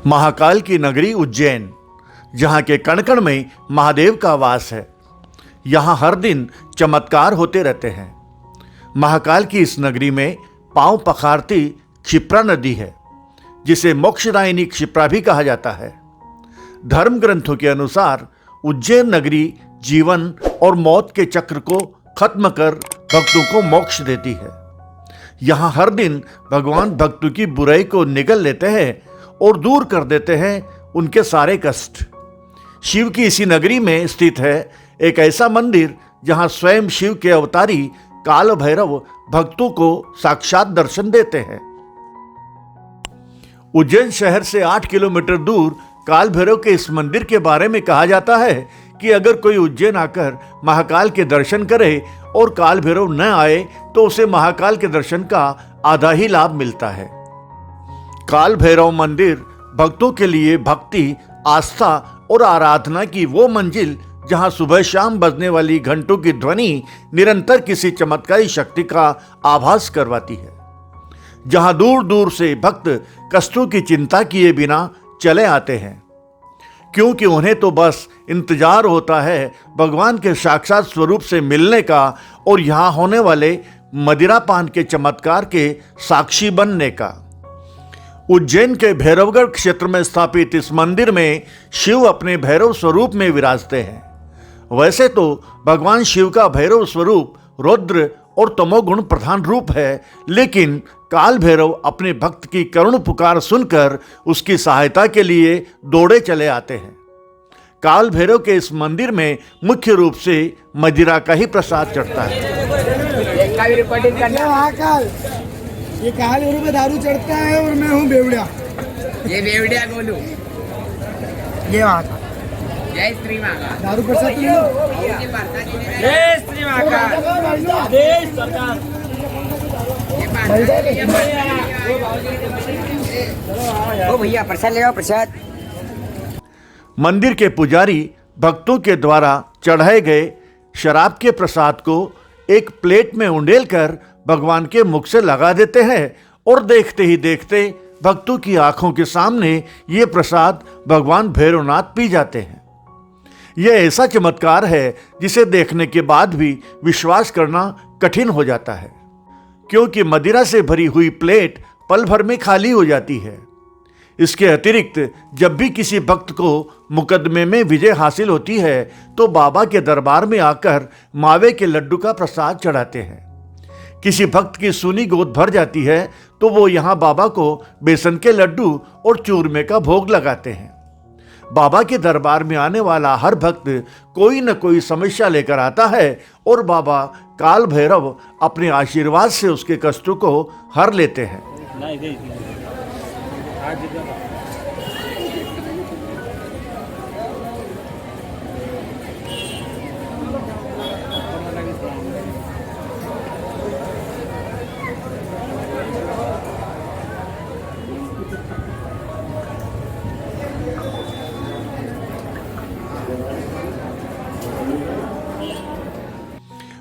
महाकाल की नगरी उज्जैन, जहाँ के कण कण में महादेव का वास है। यहाँ हर दिन चमत्कार होते रहते हैं। महाकाल की इस नगरी में पांव पखारती क्षिप्रा नदी है, जिसे मोक्षदायिनी क्षिप्रा भी कहा जाता है। धर्म ग्रंथों के अनुसार उज्जैन नगरी जीवन और मौत के चक्र को खत्म कर भक्तों को मोक्ष देती है। यहाँ हर दिन भगवान भक्तों की बुराई को निगल लेते हैं और दूर कर देते हैं उनके सारे कष्ट। शिव की इसी नगरी में स्थित है एक ऐसा मंदिर जहाँ स्वयं शिव के अवतारी काल भैरव भक्तों को साक्षात दर्शन देते हैं। उज्जैन शहर से 8 किलोमीटर दूर काल भैरव के इस मंदिर के बारे में कहा जाता है कि अगर कोई उज्जैन आकर महाकाल के दर्शन करे और काल भैरव न आए तो उसे महाकाल के दर्शन का आधा ही लाभ मिलता है। काल भैरव मंदिर भक्तों के लिए भक्ति, आस्था और आराधना की वो मंजिल जहां सुबह शाम बजने वाली घंटों की ध्वनि निरंतर किसी चमत्कारी शक्ति का आभास करवाती है। जहां दूर दूर से भक्त कष्टों की चिंता किए बिना चले आते हैं, क्योंकि उन्हें तो बस इंतजार होता है भगवान के साक्षात स्वरूप से मिलने का और यहाँ होने वाले मदिरापान के चमत्कार के साक्षी बनने का। उज्जैन के भैरवगढ़ क्षेत्र में स्थापित इस मंदिर में शिव अपने भैरव स्वरूप में विराजते हैं। वैसे तो भगवान शिव का भैरव स्वरूप रुद्र और तमोगुण प्रधान रूप है, लेकिन काल भैरव अपने भक्त की करुण पुकार सुनकर उसकी सहायता के लिए दौड़े चले आते हैं। काल भैरव के इस मंदिर में मुख्य रूप से मदिरा का ही प्रसाद चढ़ता है। ये काल भैरव पे दारू चढ़ता है और मैं हूँ बेवड़िया। ये बेवड़िया गोलू, ये वहाँ का जय श्री महाकाल। दारू प्रसाद तो जय श्री महाकाल। देश सरकार ओ भैया प्रसाद ले आओ, प्रसाद। मंदिर के पुजारी भक्तों के द्वारा चढ़ाए गए शराब के प्रसाद को एक प्लेट में उंडेल कर भगवान के मुख से लगा देते हैं और देखते ही देखते भक्तों की आंखों के सामने ये प्रसाद भगवान भैरवनाथ पी जाते हैं। यह ऐसा चमत्कार है जिसे देखने के बाद भी विश्वास करना कठिन हो जाता है, क्योंकि मदिरा से भरी हुई प्लेट पल भर में खाली हो जाती है। इसके अतिरिक्त जब भी किसी भक्त को मुकदमे में विजय हासिल होती है तो बाबा के दरबार में आकर मावे के लड्डू का प्रसाद चढ़ाते हैं। किसी भक्त की सूनी गोद भर जाती है तो वो यहाँ बाबा को बेसन के लड्डू और चूरमे का भोग लगाते हैं। बाबा के दरबार में आने वाला हर भक्त कोई न कोई समस्या लेकर आता है और बाबा काल भैरव अपने आशीर्वाद से उसके कष्टों को हर लेते हैं।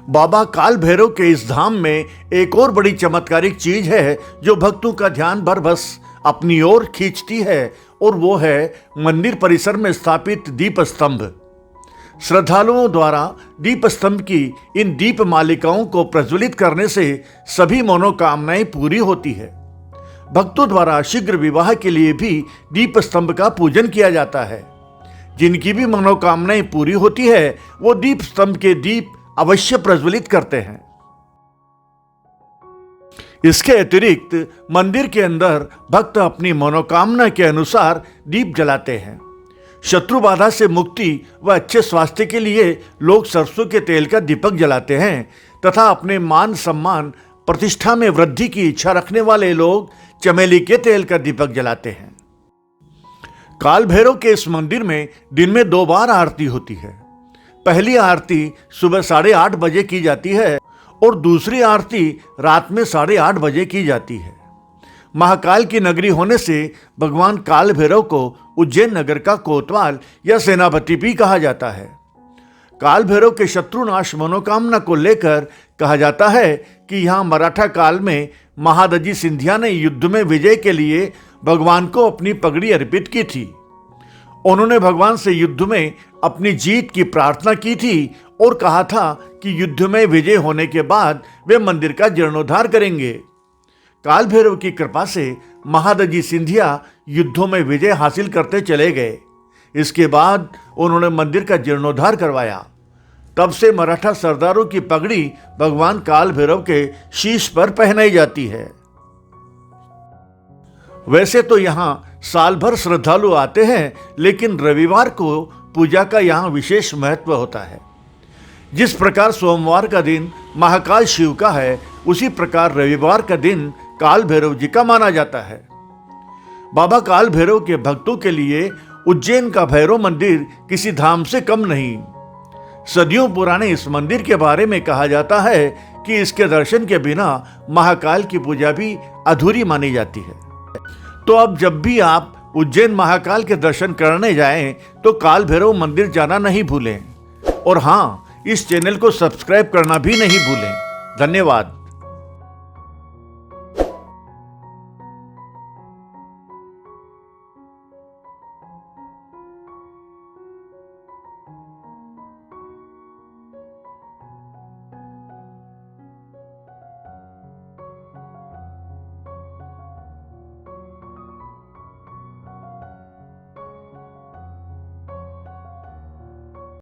बाबा काल भैरव के इस धाम में एक और बड़ी चमत्कारिक चीज है जो भक्तों का ध्यान भर बस अपनी ओर खींचती है, और वो है मंदिर परिसर में स्थापित दीप स्तंभ। श्रद्धालुओं द्वारा दीप स्तंभ की इन दीप मालिकाओं को प्रज्वलित करने से सभी मनोकामनाएं पूरी होती है। भक्तों द्वारा शीघ्र विवाह के लिए भी दीप स्तंभ का पूजन किया जाता है। जिनकी भी मनोकामनाएं पूरी होती है वो दीप स्तंभ के दीप अवश्य प्रज्वलित करते हैं। इसके अतिरिक्त मंदिर के अंदर भक्त अपनी मनोकामना के अनुसार दीप जलाते हैं। शत्रु बाधा से मुक्ति व अच्छे स्वास्थ्य के लिए लोग सरसों के तेल का दीपक जलाते हैं तथा अपने मान सम्मान प्रतिष्ठा में वृद्धि की इच्छा रखने वाले लोग चमेली के तेल का दीपक जलाते हैं। काल भैरव के इस मंदिर में दिन में 2 बार आरती होती है। पहली आरती सुबह 8:30 बजे की जाती है और दूसरी आरती रात में 8:30 बजे की जाती है। महाकाल की नगरी होने से भगवान काल भैरव को उज्जैन नगर का कोतवाल या सेनापति भी कहा जाता है। काल भैरव के शत्रुनाश मनोकामना को लेकर कहा जाता है कि यहाँ मराठा काल में महादजी सिंधिया ने युद्ध में विजय के लिए भगवान को अपनी पगड़ी अर्पित की थी। उन्होंने भगवान से युद्ध में अपनी जीत की प्रार्थना की थी और कहा था कि युद्ध में विजय होने के बाद वे मंदिर का जीर्णोद्धार करेंगे। काल भैरव की कृपा से महादजी सिंधिया युद्धों में विजय हासिल करते चले गए। इसके बाद उन्होंने मंदिर का जीर्णोद्धार करवाया। तब से मराठा सरदारों की पगड़ी भगवान काल भैरव के शीश पर पहनाई जाती है। वैसे तो यहाँ साल भर श्रद्धालु आते हैं, लेकिन रविवार को पूजा का यहाँ विशेष महत्व होता है। जिस प्रकार सोमवार का दिन महाकाल शिव का है, उसी प्रकार रविवार का दिन काल भैरव जी का माना जाता है। बाबा काल भैरव के भक्तों के लिए उज्जैन का भैरव मंदिर किसी धाम से कम नहीं। सदियों पुराने इस मंदिर के बारे में कहा जाता है कि इसके दर्शन के बिना महाकाल की पूजा भी अधूरी मानी जाती है। तो अब जब भी आप उज्जैन महाकाल के दर्शन करने जाएं तो काल भैरव मंदिर जाना नहीं भूलें। और हाँ, इस चैनल को सब्सक्राइब करना भी नहीं भूलें। धन्यवाद।